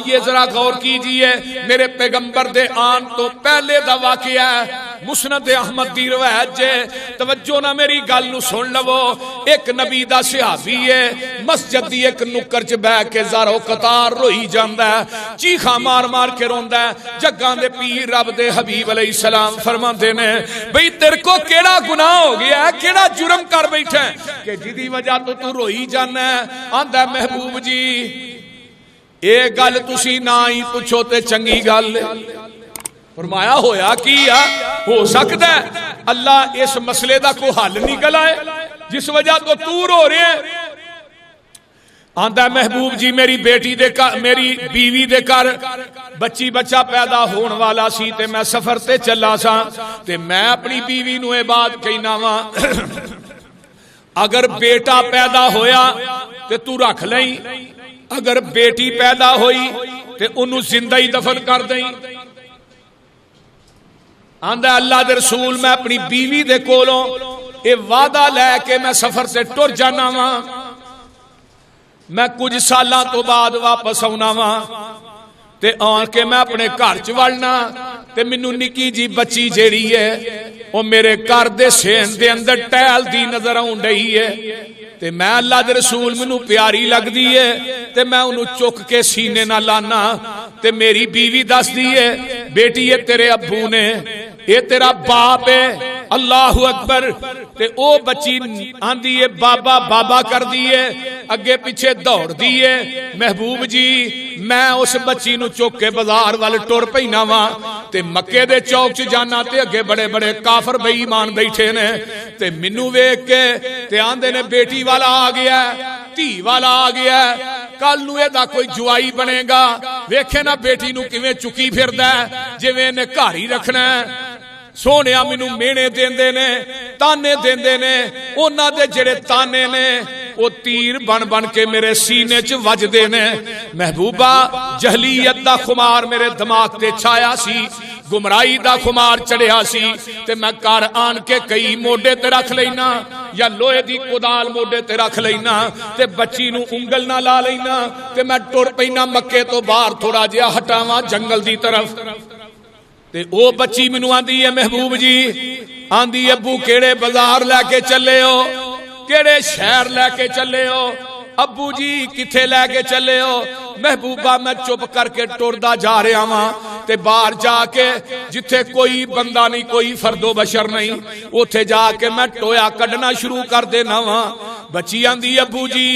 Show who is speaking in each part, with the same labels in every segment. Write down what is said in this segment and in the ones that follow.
Speaker 1: आइए जरा गौर कीजिए, मेरे पैगंबर दे आन तो पहले दा वाकया है, मुस्नद अहमद दी रवायत जे। तवज्जो ना मेरी गल नूं सुन लवो। एक नबी दा सहाबी है, मस्जिद दी एक नुक्कर च बैठ के ज़ारो कतार रोई जांदा है, चीखा मार मार के रोंदा है। जग्गां दे पीर रब दे हबीब अलैहिस्सलाम फरमांदे ने, बई तेरे को केड़ा गुनाह हो गया है, केड़ा जुर्म कर बैठा है कि जिदी वजह तो तू रोई जाना है। आंदा महबूब जी ये गल तुसी ना ही पुछो ते चंगी गल। फरमाया होया की आ? हो सकता है अल्लाह इस मसले का कोई हल निकल आए जिस वजह तो तू रो रहे है। आंदा महबूब जी मेरी बेटी दे घर, मेरी बीवी दे घर बच्ची बच्चा पैदा होने वाला सी ते मैं सफर ते चला सा ते मैं अपनी बीवी नूं ये बात कहना वा, अगर बेटा पैदा होया ते तू रख लई, अगर बेटी पैदा होई ते उन्होंने जिंदा ही दफन कर दई। आंदा अल्लाह दे रसूल मैं अपनी बीवी दे कोलों ये वादा लैके मैं सफर से टुर जाना वा, मैं कुछ सालों तो बाद वापस आना वा ते आन के मैं अपने घर च वड़ना ते मैनू निकी जी बच्ची जेड़ी है वो मेरे घर दे सेन दे अंदर टहलदी नजर आउण रही है ते मैं अल्लाह दे रसूल मैनू प्यारी लगदी है ते मैं उन्होंने चुक के सीने ना लाना ते मेरी बीवी दसदी है, बेटी ये तेरे अब्बू ने, ये तेरा बाप है। अल्लाहु अकबर। ते ओ बच्ची आंदी है बाबा बाबा कर दी है, अगे पीछे दौड़ दी है। महबूब जी मैं उस बच्ची नू चुक के बाजार वाल टुर पैना वा ते मक्के दे चौक च जाना ते अगे बड़े बड़े काफर बेईमान बैठे ने ते मैनू वेख के ते आंदे ने बेटी वाला आ गया, धी वाला आ गया, कल नू एदा कोई जुआई बनेगा। वेखे ना बेटी नू किवें चुकी फिरदा जिवें इहने घर ही रखना है। सोहणिया मैनू मेहने देंदे ने, ताने देंदे ने, उन्हां दे जिहड़े ताने ने वो तीर बन बन के मेरे सीने च वजदे ने। महबूबा जहलीयत दा खुमार मेरे दिमाग ते छाया सी, गुमराही दा खुमार चढ़िया सी ते मैं घर आन के कई मोढे ते रख लेना या लोहे दी कुदाल मोढे ते रख लेना ते बच्ची नू उंगल ना ला लेना ते मैं टुर पैना मक्के तो बाहर थोड़ा जिहा हटावां जंगल दी तरफ। ते ओ बच्ची मैनू आंदी है महबूब जी, आंदी अब्बू केड़े बाजार लैके चले हो, केड़े शहर लैके चले हो, अब्बू जी किथे लैके चले हो। महबूबा मैं चुप करके टुरदा जा रहा वां ते बाहर जाके जिथे कोई बंदा नहीं, कोई फर्दो बशर नहीं, उथे जाके मैं टोया कढ़ना शुरू कर देना वा। बच्ची आंदी अब्बू जी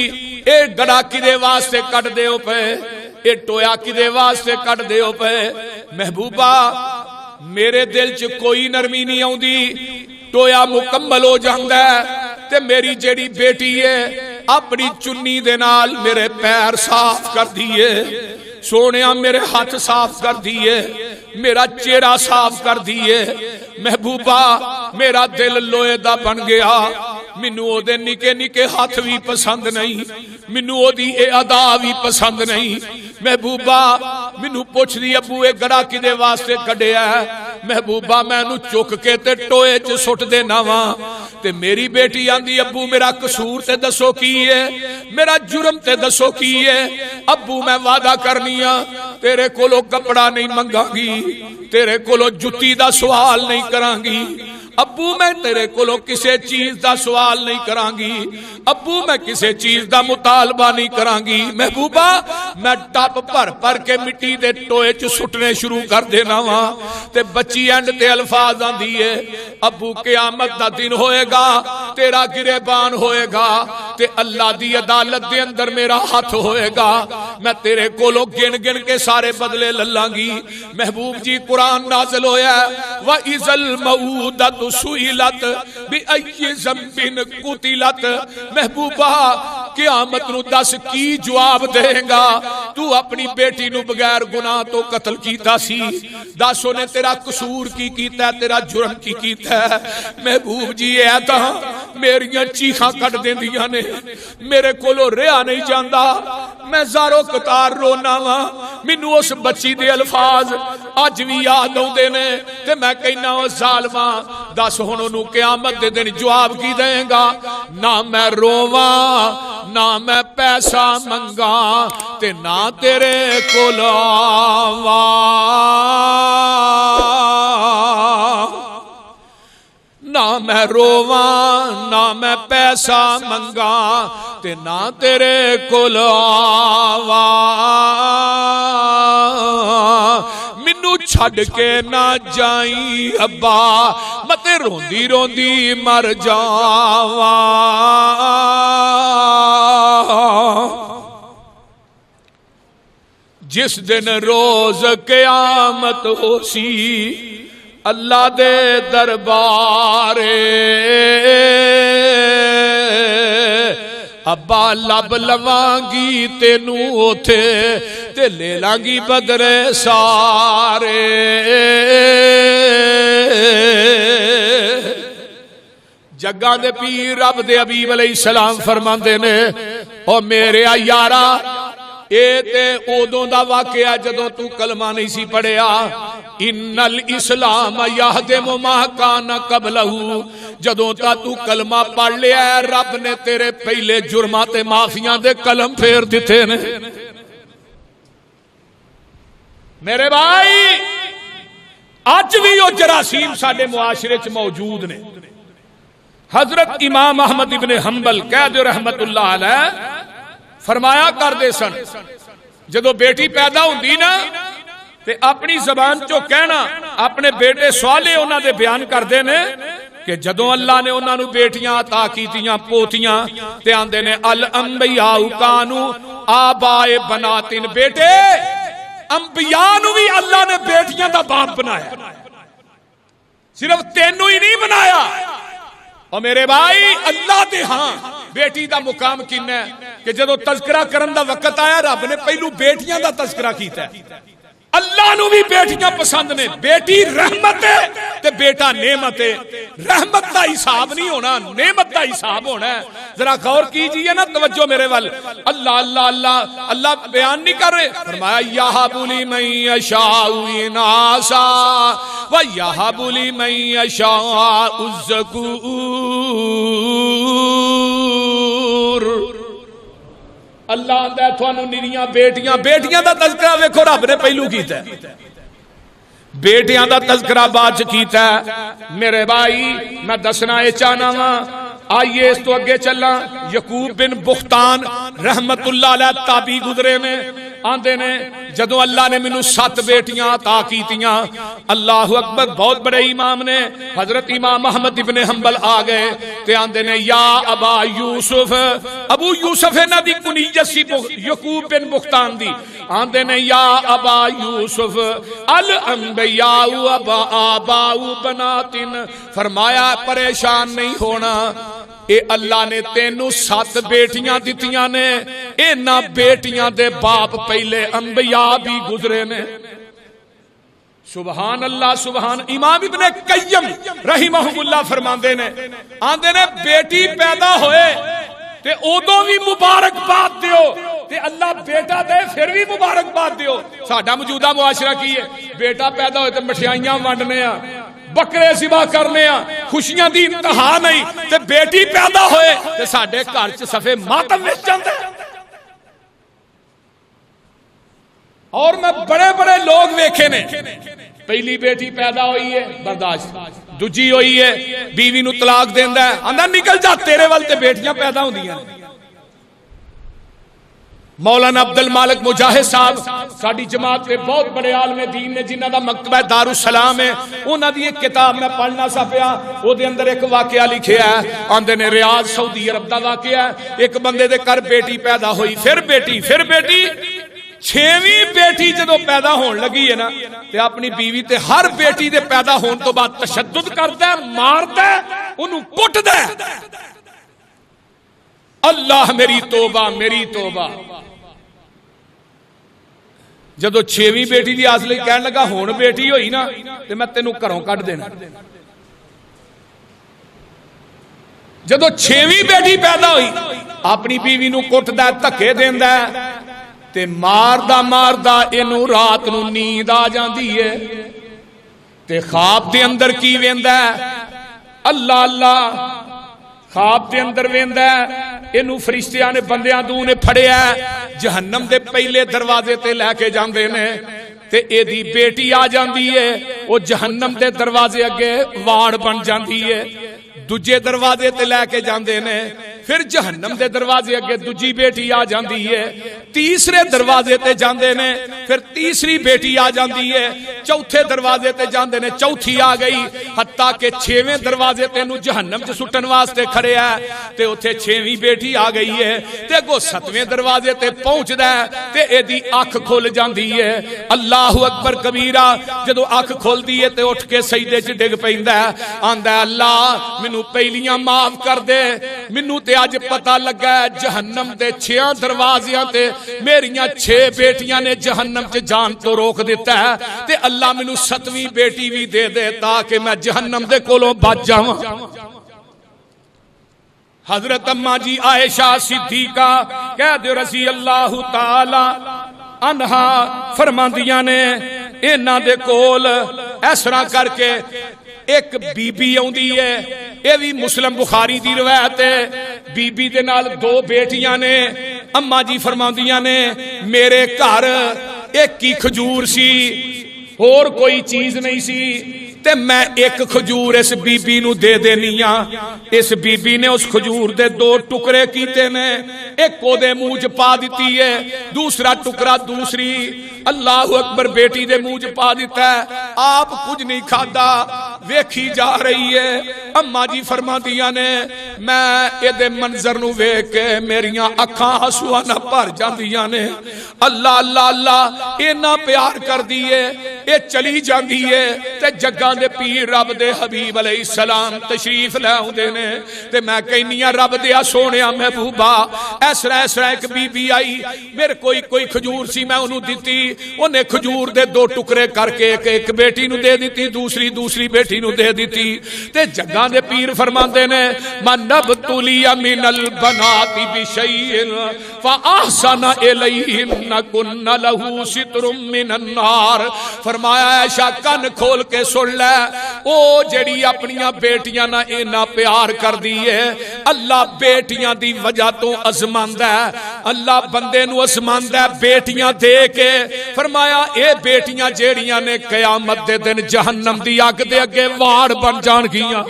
Speaker 1: ये गड़ा किदे वास्ते कढ़ दे पे, ये टोया किदे वास्ते कढ़ दे पे। महबूबा मेरे दिल च कोई नरमी नहीं आउंदी, टोया मुकम्मल हो जांदा है ते मेरी जेड़ी बेटी है अपनी चुन्नी दे नाल मेरे पैर साफ कर दिए, सोनिया मेरे हाथ साफ कर दिए, मेरा चेहरा साफ कर दिए। महबूबा मेरा दिल लोहे दा बन गया, मैनू ओदे निके निके हाथ भी पसंद नहीं, मैनू ओदी ए अदा भी पसंद नहीं। महबूबा मैनू पुछदी अब्बू ए गड़ा किदे वास्ते कढ़िया है। महबूबा मैनू चुक के ते टोए च सुट देना वा ते मेरी बेटी आंदी अब्बू मेरा कसूर ते दसो की है, मेरा जुर्म ते दसो की है। अब्बू मैं वादा करनी आ तेरे कोलों कपड़ा नहीं मंगांगी, तेरे कोलों जुत्ती दा सवाल नहीं करांगी, अब्बू मैं तेरे कोलों किसी चीज का सवाल नहीं करांगी, अब्बू मैं किसी चीज का मुतालबा नहीं करांगी। महबूबा मैं टप भर भर के मिट्टी दे टोए च सुटने शुरू कर देना वा ते बच्ची एंड ते अल्फाज आंदी है अब्बू क़यामत दा दिन होएगा, तेरा गिरेबान होएगा ते अल्लाह दी अदालत दे अंदर मेरा हाथ होएगा, मैं तेरे कोलों गिन गिन के सारे बदले ललांगी। महबूब जी कुरान नाज़िल होया व इज़ल मऊदत सुइलत बिअय्यि ज़ंबिन कुतिलत। महबूबा क़यामत नू दस की जवाब देगा, तू अपनी बेटी नू बगैर गुनाह तो कत्ल कीता सी, दस उन्हें तेरा कसूर की कीता, तेरा जुर्म की कीता। महबूब जी है तां मेरियां चीखां कट देंदियां ने, मेरे कोलों रहा नहीं जाता, मैं ज़ारो कतार रोना वा। मैनू उस बच्ची दे अल्फाज अज भी याद आउंदे ने ते मैं कहना ओ ज़ालमा दस हुण ओनू क़यामत दे दिन जवाब की देगा। ना मैं रोवा ना मैं पैसा मंगा ते ना तेरे कोल आवा, ना मैं रोवा ना मैं पैसा मंगा ते ना तेरे कोल आवा। मैनू छड़ के ना जाई अब्बा, मते रोंदी रोंदी मर जावा। जिस दिन रोज क़यामत होसी अल्लाह दे दरबारे, अब्बा लब लवांगी तेनू ओथे ते ले लांगी बदरे सारे। जग्गा दे पीर रब दे हबीब अलैहिस्सलाम फरमांदे ने, ओ मेरे यारा ये ते उदों दा वाकया जदों तू कलमा नहीं सी पढ़िया। इन्नल इस्लाम यहदिमु मा काना कबलहू, जदों ता तू कलमा पढ़ लिया रब ने तेरे पहले जुर्मां ते माफियां दे कलम फेर दिते ने। मेरे भाई अज भी वो जरासीम साडे मुआशरे च मौजूद ने। हजरत इमाम अहमद इब्ने हंबल कह दो रहमतुल्लाह अलैह फरमाया करदे सन, जदों बेटी पैदा हुंदी ना ते अपनी जबान चो कहना अपने बेटे सवाले उन्हां दे बयान करदे ने कि जदों अल्लाह ने उन्हां नू बेटियां अता कीतियां पोतियां ते आंदे ने अल अंबिया कानू आबाए बनातिन। बेटे अंबिया नू भी अल्लाह ने बेटियां दा बाप बनाया, सिर्फ तेनू ही नहीं बनाया। और मेरे भाई अल्लाह दे हां बेटी दा मुकाम किन्ना है कि जदों तज़किरा करन दा वक्त आया रब ने पहलू बेटियां दा तज़किरा कीता है। अल्लाह नू भी बेटियां पसंद ने। बेटी रहमत है ते बेटा नेमत है। रहमत दा हिसाब नहीं होना, नेमत दा हिसाब होना है। जरा गौर कीजिए ना, तवज्जो मेरे वाल। अल्लाह अल्लाह अल्लाह अल्लाह बयान नहीं कर रहे, फरमाया यहबुली मन यशाउ इनासा व यहबुली मन यशाउ ज़कुर। अल्लाह आंदा है थानू निरियां बेटियां, बेटियां दा तज़किरा वेखो रब ने पहलू कीता है, बेटियां दा तज़किरा बाद च कीता है। मेरे भाई मैं दसना ये चाहना वा, आइए इस तो अगे चलना। यकूब बिन बुख्तान रहमतुल्लाह अलैह ताबी गुजरे ने, आंदे ने जदों अल्लाह ने मैनू 7 बेटियां अता कीतियां, अल्लाहु अकबर, बहुत बड़े इमाम ने हजरत इमाम अहमद इब्ने हंबल आ गए ते आंदे ने या अबा यूसुफ, अबू यूसुफ इन्हां दी कुनीयत सी यकूब बिन बुख्तान दी। आंदे ने या अबा यूसुफ अल अंबिया अबा आबाउ बनातिन। फरमाया परेशान नहीं होना, ए अल्लाह ने तेनू 7 बेटियां दितियां ने, इन्हां बेटियां दे बाप पहले अंबिया भी गुजरे ने। सुबहान अल्लाह सुबहान। इमाम इब्ने कय्यम रहिमहुल्लाह फरमांदे ने, आंदे ने बेटी पैदा होए ते उदों भी मुबारकबाद दियो ते अल्लाह बेटा दे फिर भी मुबारकबाद दियो। साडा मौजूदा मुआशरा की है, बेटा पैदा होए ते मठियाइयां वंडने आ, बकरे सिवा करने आ, खुशियां दी इंतहा नहीं, ते बेटी पैदा होए ते साडे घर च सफे मातम विच जांदा। और मैं बड़े बड़े लोग वेखे ने, पहली बेटी पैदा हुई है बर्दाश्त, दूजी हुई है बीवी नू तलाक देंदा है, आंदा निकल जा तेरे वाल ते बेटियां पैदा होंदियां। मौलाना अब्दुल मालिक मुजाहिद साहब साडी जमात के बहुत बड़े आलमे दीन ने, जिन्हां दा मकतबा दारुस सलाम है, उन्हां दी एक किताब मैं पढ़ना सा पिया, ओदे अंदर एक वाकया लिखिया है। आंदे ने रियाज सऊदी अरब दा वाकया है, एक बंदे दे घर बेटी पैदा हुई, फिर बेटी, फिर बेटी, 6वीं बेटी जदों पैदा होने लगी है ना, ते अपनी बीवी ते हर बेटी दे पैदा होने तो बाद तशद्दुद करदा है, मारदा है, उन्होंने कुटदा है। अल्लाह मेरी तौबा, मेरी तौबा। जदों 6वीं बेटी की आस लई कहन लगा हुण बेटी होई ना ते मैं तेनू घरों कढ देना। जदों 6वीं बेटी पैदा हुई अपनी बीवी नूं कुटदा धक्के देंदा ते मारदा मारदा इनू रात नूं नींद आ जाती है ते ख्वाब दे अंदर की वेंदा अल्लाह अल्लाह ख्वाब दे अंदर वेंदा इनू फरिश्तियां ने बंदियां दू ने फड़िया जहन्नम दे पहले दरवाजे ते लैके जांदे ने ते एदी बेटी आ जाती है वो जहन्नम दे दरवाजे अगे वाड़ बन जाती है दूजे दरवाजे ते लैके जांदे ने फिर जहन्नम दे दरवाजे अगे दूजी बेटी आ जाती है तीसरे दरवाजे ते जांदे ने फिर तीसरी बेटी आ जाती है चौथे दरवाजे ते जांदे ने चौथी आ गई हत्ता के 6वें दरवाजे ते नू जहन्नम च सुट्टन वास्ते खड़े है ते उत्थे 6वीं बेटी आ गई है ते अगो 7वें दरवाजे ते पहुंचदा ते एदी अख खुल जाती है अल्लाहु अकबर कबीरा जदों अख खुलदी है ते उठ के सजदे च डिग पैंदा आंदा अल्लाह मैनू पहलियां माफ कर दे मैनू ते अज पता लगा जहन्नम दे 6 दरवाजियां ते मेरियां 6 बेटियां ने जहन्नम च जान तो रोक दिता है ते अल्लाह मैनू 7वीं बेटी भी दे दे ताकि मैं जहन्नम दे कोलों बच जावां। हजरत अम्मा जी आयशा सिद्दीका कह दे रसी अल्लाह ताला अनहा फरमांदियां ने इन्हां दे कोल इस तरह करके एक बीबी आउंदी है यह भी मुस्लिम बुखारी दी रवायत है बीबी दे नाल 2 बेटियां ने अम्मा जी फरमांदियां ने मेरे घर एक ही खजूर सी होर कोई चीज नहीं सी ते मैं एक खजूर इस बीबी नू दे देनी आ इस बीबी ने उस खजूर दे 2 टुकड़े कीते ने एक ओदे मुंह च पा दी है दूसरा टुकड़ा दूसरी अल्लाह अकबर बेटी दे मुंह च पा दिता है आप कुछ नहीं खादा वेखी जा रही है अम्मा जी फरमादियां ने मैं एदे मंजर नू वेख के मेरियां अखां हसूआं नाल भर जांदियां ने अल्लाह अल्लाह अल्लाह इन्ना प्यार कर दी है ये चली जाती है ते जग्गां दे पीर रब दे हबीब अलैहिस्सलाम तशरीफ लै आउंदे ने ते मैं कहनी आ रब दे सोहणिया महबूबा ऐसा एक बीबी आई मेरे कोई खजूर सी मैं उन्होंने दिती उन्हें खजूर दे 2 टुकड़े करके एक बेटी नू दे दी दूसरी बेटी नू दे दी ते जग्गां दे पीर फरमांदे ने मनब तुलिया मिनल बनाती बिशैइन फअहसन इलैहिन कुन्न लहू सितरुम मिनन नार फरमाया ऐशा कन खोल के सुन लै ओ जेड़ी अपनियां बेटियां ना इन्ना प्यार कर दी है अल्लाह बेटियां दी वजह तो अजमांदा अल्लाह बंदे नू अजमांदा बेटियां दे के फरमाया ए बेटियां जेड़ियां ने कयामत दे दिन जहन्नम दी अग दे अगे वाड़ बन जाणगियां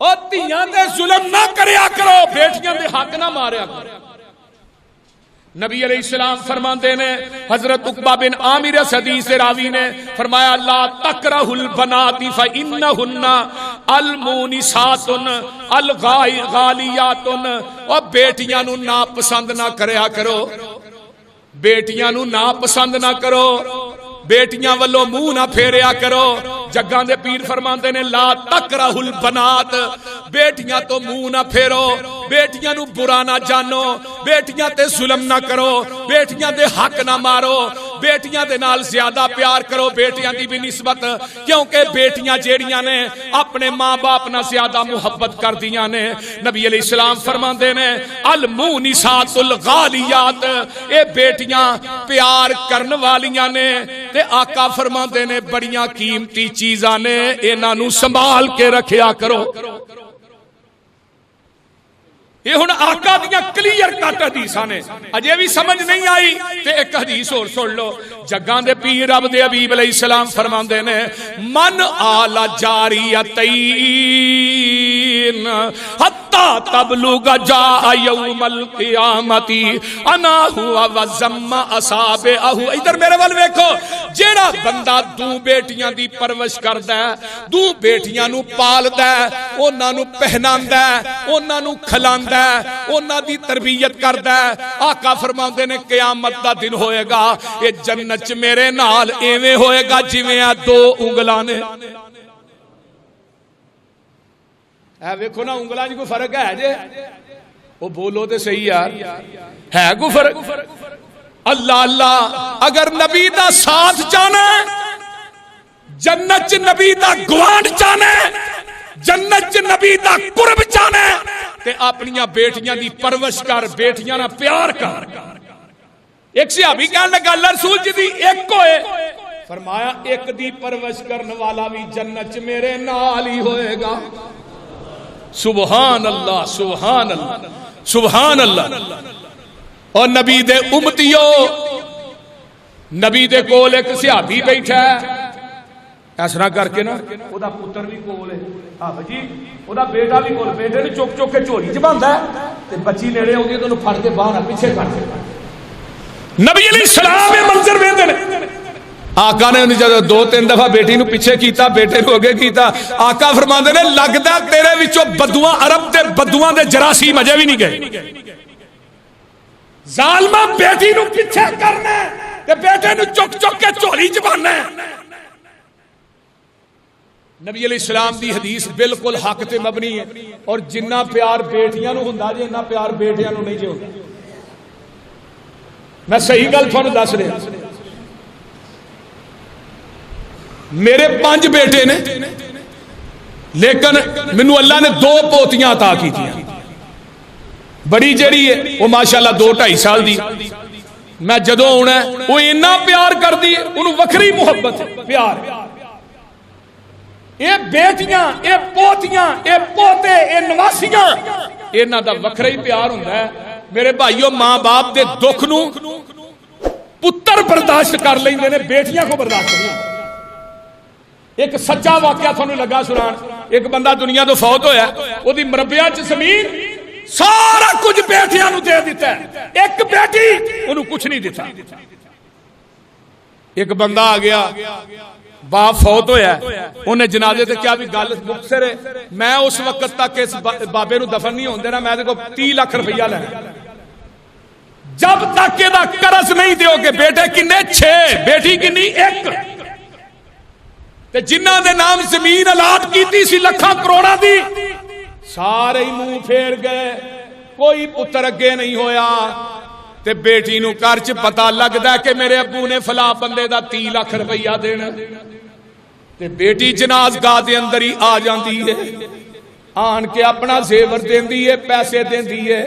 Speaker 1: ओ धीयां ते जुल्म ना करया करो बेटियां दे हक ना मारया करो। नबी अलैहिस्सलाम फरमाते ने हजरत उकबा बिन आमिर हदीस रावी ने फरमाया ला तकरहुल बनाती फइन्नहुन्ना अलमुनिसातुन अलगालियातुन और बेटियां नू ना पसंद ना करया करो बेटियां नू ना पसंद ना करो बेटियां वालों मुंह ना फेरिया करो जग्गां दे पीर फरमाते ने ला तकरहुल बनात बेटियां तो मुंह ना फेरो बेटियां नू बुरा ना जानो बेटियां ते जुल्म ना करो बेटियां दे हक ना मारो बेटियां दे नाल ज्यादा प्यार करो बेटियां दी भी निस्बत क्योंकि बेटियां जेड़ियां ने अपने मां बाप नाल ज्यादा मुहब्बत करदियां ने नबी अलैहिस्सलाम फरमांदे ने अल मुनिसातुल गालियात ए बेटियां प्यार करन वालियां ने ते आका फरमांदे ने बड़ियां कीमती चीजां ने इन्हां नू संभाल के रखिया करो। ये हुण आका दियां क्लियर कट हदीसां ने अजे भी समझ नहीं आई ते एक हदीस होर सुन लो जग्गां दे पीर रब दे हबीब अलैहिस्सलाम फरमांदे ने मन आला जारियतैन हत्ता तबलुगा जा यौमल क़ियामती अना हुआ व ज़म्मा असाबेहु इधर मेरे वाल वेखो जेड़ा बंदा 2 बेटियां दी परवरिश करदा है 2 बेटियां नू पालदा है उन्हां नू पहनांदा है उन्हां नू खिलांदा उन्हां दी तरबियत करदा है आका फरमांदे ने क़यामत दा दिन होएगा ये जन्नत च मेरे नाल एवें होएगा जिवें आ 2 उंगलां ने ऐ वेखो ना उंगलां च कोई फर्क है जे ओ बोलो ते सही यार है कोई फर्क अल्लाह अल्लाह अगर नबी दा साथ चाहना जन्नत च नबी दा गवांड चाहना जन्नत च नबी दा कुर्ब चाहना ते अपनियां बेटियां दी परवरिश कर, बेटियां नाल प्यार कर। एक सहाबी कहने लगा अल्लाह रसूल जी दी एक होए, फरमाया एक दी परवरिश करने वाला भी जन्नत च मेरे नाल ही होएगा। सुभान अल्लाह, सुभान अल्लाह, सुभान अल्लाह। और नबी दे उम्मतियों, नबी दे कोल एक सहाबी बैठा है, इस तरह करके ना ओदा पुत्र भी कोल है, हाँ जी ओदा बेटा भी कोल, बेटे ने चुक चुक के झोली च बांधा है ते बच्ची नेड़े आउंदी ते ओनू फड़ के बाहर पीछे कर दे। नबी अलैहिस्सलाम ये मंजर वेंदे ने। आका ने जब 2-3 दफा बेटी नू पीछे कीता, बेटे नू अगे कीता, आका फरमांदे ने लगदा तेरे विचों बदुआ, अरब दे बदुआ दे जरासीम अजे भी नहीं गए। जालमा बेटी नू पीछे करना ते बेटे नू चुक चुक के झोली च बांधना। नबी अलैहिस्सलाम दी हदीस बिल्कुल हक ते मबनी है। और जिन्ना प्यार बेटियां नू हुंदा जे इन्ना प्यार बेटियां नू नहीं जे हुंदा। मैं सही गल तुहानू दस रहा, मेरे 5 बेटे ने, लेकिन मैनू अल्लाह ने 2 पोतियां अता की। बड़ी जेड़ी है वो माशाअल्लाह 2-2.5 साल दी, मैं जदों आना वो इन्ना प्यार करदी है, उन्होंने वखरी मुहब्बत प्यार। ये बेटियां, ये पोतियां, ये पोते, ये नवासियां, इन्हां दा वखरा ही प्यार हुंदा है। मेरे भाईओ, मां बाप दे दुख नू पुत्र बर्दाश्त कर लेंदे ने, बेटियां को बर्दाश्त नहीं। एक सच्चा वाकया थानू लगा सुनान। एक बंदा दुनिया तो फौत होया, ओदी मरबिया च जमीन सारा कुछ बेटियां नू दे दिता है, एक बेटी ओनू कुछ नहीं दिता। एक बंदा आ गया, बाप फौत होया, उन्हें जनाजे ते क्या भी गल मुक्तसर है, मैं उस वक्त तक इस बाबे नू दफन नहीं होने देना, मैं देखो 30 लाख रुपया लेना, जब तक एदा करज नहीं दोगे। बेटे किन्ने? 6, बेटी किन्नी? 1। ते जिन्हां दे नाम जमीन अलाट कीती सी लाखां करोड़ां दी, सारे ही मुंह फेर गए, कोई पुत्र अगे नहीं होया। ते बेटी नू घर च पता लगदा कि मेरे अब्बू ने फला बंदे दा 30 लाख रुपया देना, ते बेटी जनाजगाह दे अंदर ही आ जाती है, आन के अपना जेवर देंदी है, पैसे देंदी है,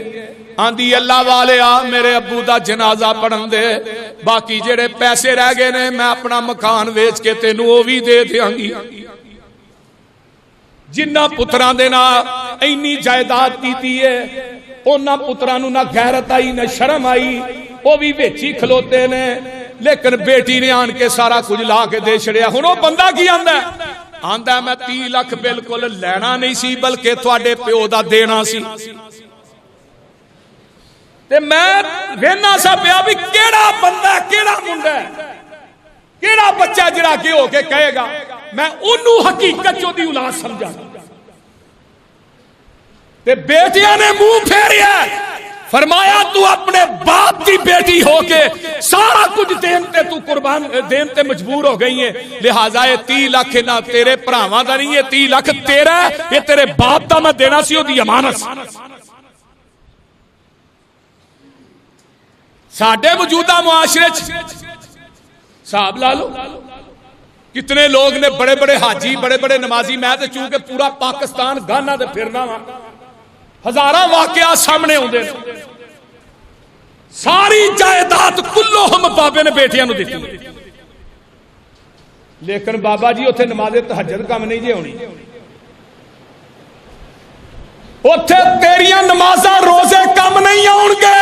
Speaker 1: आंदी अल्लाह वाले आ मेरे अब्बू दा जनाजा पढ़न दे, बाकी जेड़े पैसे रह गए ने मैं अपना मकान वेच के तेनू वो भी दे देंगी। जिन्ना पुत्रां दे नाल इन्नी जायदाद कीती है, उन्हां पुत्रां नू ना गैरत आई ना शर्म आई, वो भी विच ही खलोते ने। लेकिन बेटी ने आन के सारा कुछ ला के दे छड़िया। हुण वो बंदा की आंदा आंदा मैं 30 लाख बिल्कुल लेना नहीं सी, बल्कि तुहाडे प्यो दा देना सी। ते मैं वेखना सा पिया भी केड़ा बंदा, केड़ा मुंडा, केड़ा बच्चा जिहड़ा कि हो के कहेगा मैं उन्नू हकीकत चोदी औलाद समझा। ते बेटियां ने मुंह फेरिया, फरमाया तू अपने बाप की बेटी होके सारा कुछ देन ते तू कुर्बान देन ते मजबूर हो गई है, लिहाजा ये 30 लाख ना तेरे भरावां दा नहीं, ये 30 लाख तेरा, ये तेरे बाप दा मैं देना सी, ओदी अमानत। साडे मौजूदा मुआशरे हिसाब ला लो कितने लोग ने, बड़े बड़े हाजी, बड़े बड़े नमाजी। मैं तो चूंकि पूरा पाकिस्तान गाना ते फिरना वा, हजारां वाकया सामने आउंदे ने। सारी जायदाद कुल्लो हम बाबे ने बेटियां नू दित्ती, लेकिन बाबा जी उत्थे नमाज़े तहज्जुद कम नहीं जे होनी, उत्थे तेरियां नमाज़ां रोजे कम नहीं आउणगे।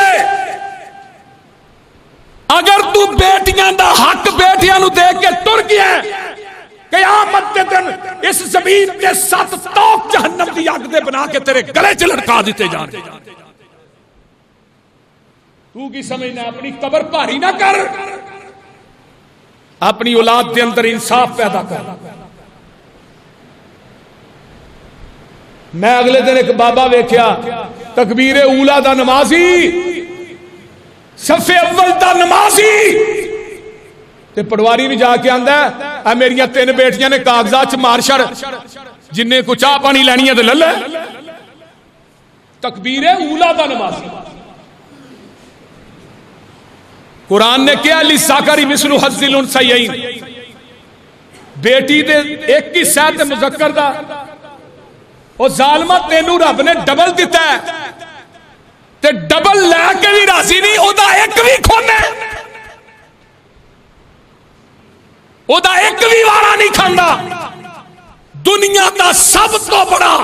Speaker 1: अगर तू बेटियां दा हक बेटियां नू दे के टुर गया, क़यामत के दिन इस जमीन के 7 तोक जहन्नम दी अग दे बना के तेरे गले च लटका दिते जाने। तू की समझना? अपनी कबर भारी ना कर, अपनी औलाद के अंदर इंसाफ पैदा कर। मैं अगले दिन एक बाबा वेख्या, तकबीरे ऊला दा नमाजी, सफे अव्वल दा नमाजी, ते पटवारी भी जाके आंदा है मेरिया 3 बेटियां ने कागजात च मार छड़, जिन्ने को चाह पानी लैनी है तो ले। तकबीरे ऊला दा नमाजी। कुरान ने क्या लिसाकारी मिसलु हज़्ज़िल उनसयैन, बेटी दे एक ही सह ते मुज़क्कर दा ਉਹ ਜ਼ਾਲਮਾ ਤੈਨੂੰ ਰੱਬ ਨੇ ਡਬਲ ਦਿੱਤਾ ਤੇ ਡਬਲ ਲੈ ਕੇ ਵੀ ਰਾਜ਼ੀ ਨਹੀਂ, ਉਹਦਾ ਇੱਕ ਵੀ ਖੋਨਾ, ਉਹਦਾ ਇੱਕ ਵੀ ਵਾਰਾ ਨਹੀਂ ਖਾਂਦਾ। दुनिया का सब तो बड़ा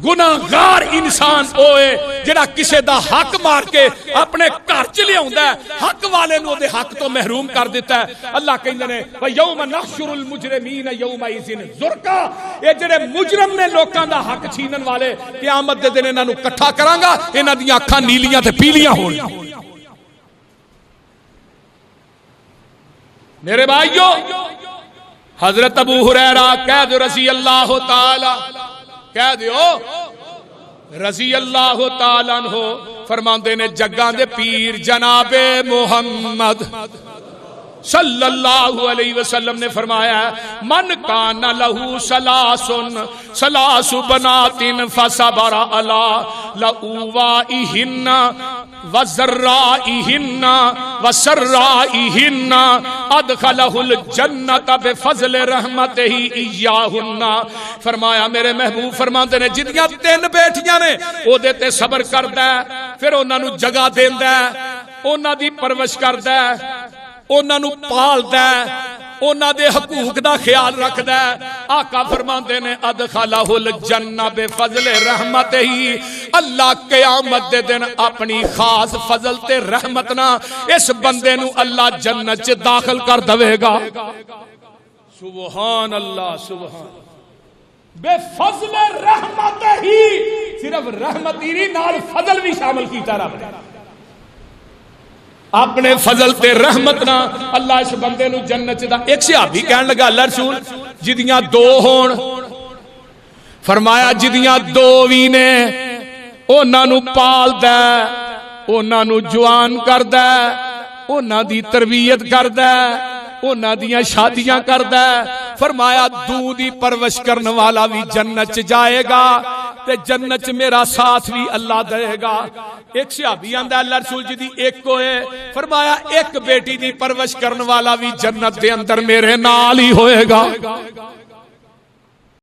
Speaker 1: गुनाहगार इंसान ओए जिहड़ा किसी दा हक मार के अपने घर च लियाउंदा है, हक वाले नूं उहदे हक तो महरूम कर दिता है। अल्लाह कहंदे ने व यौम नहशुरुल मुजरिमीन यौमइज़िन ज़ुरका, ये जिहड़े मुजरम ने लोकां दा हक छीनन वाले, क़यामत दे दिन इन्हां नूं इकट्ठा करांगा, इन्हां दीयां अखां नीलियां ते पीलियां होणगीयां। मेरे भाइयों, हजरत अबू हुरैरा कह दो रज़ी अल्लाह ताला, कह दो रज़ी अल्लाह ताला अन्हु फरमांदे ने जग्गां दे पीर जनाबे मुहम्मद सल्लल्लाहु अलैहि वसल्लम ने फरमाया, मन काना लहू सलासु बनातिन फसबरा अला लउवाइहिन्ना वज़र्राइहिन्ना वसर्राइहिन्ना अदखलहुल जन्नत बिफज़ल रहमतिही इय्याहुन्ना। फरमाया मेरे महबूब फरमाते ने जिदियां 3 बेटियां ने ओदे ते सबर करदा है, फिर उन्हां नूं जगह देंदा है, उन्हां दी परवरिश करदा है, उन्हां नूं पालदा है, उन्हां दे हकूक दा ख्याल रखदा है। आका फरमांदे ने अदखलहुल जन्नत बिफज़ल रहमतिही, अल्लाह क़यामत दे दिन अपनी खास फजल ते रहमत ना इस बंदे नूं अल्लाह जन्नत च दाखिल कर देवेगा। सुभान अल्लाह, सुभान। बेफज़ल रहमतिही, सिर्फ रहमत ही नहीं नाल फजल भी शामिल कीता रब ने। अपने फजल ते रहमत ना अल्लाह इस बंदे नूं जन्नत दा। एक सहाबी कहन लगा अल्लाह रसूल जिदियां 2 होण, फरमाया जिदियां 2 भी ने उन्हां नूं पालदा, उन्हां नूं जवान करदा, उन्हां दी तरबियत करदा, उन्हां दियां शादियां करदा। फरमाया दूध दी परवरिश करने वाला भी जन्नत च जाएगा ते जन्नत च मेरा साथ भी अल्लाह देगा। एक सहाबी आंदा अल्लाह रसूल जी दी एक होए, फरमाया एक बेटी दी परवरिश करने वाला भी जन्नत दे अंदर मेरे नाल ही होएगा।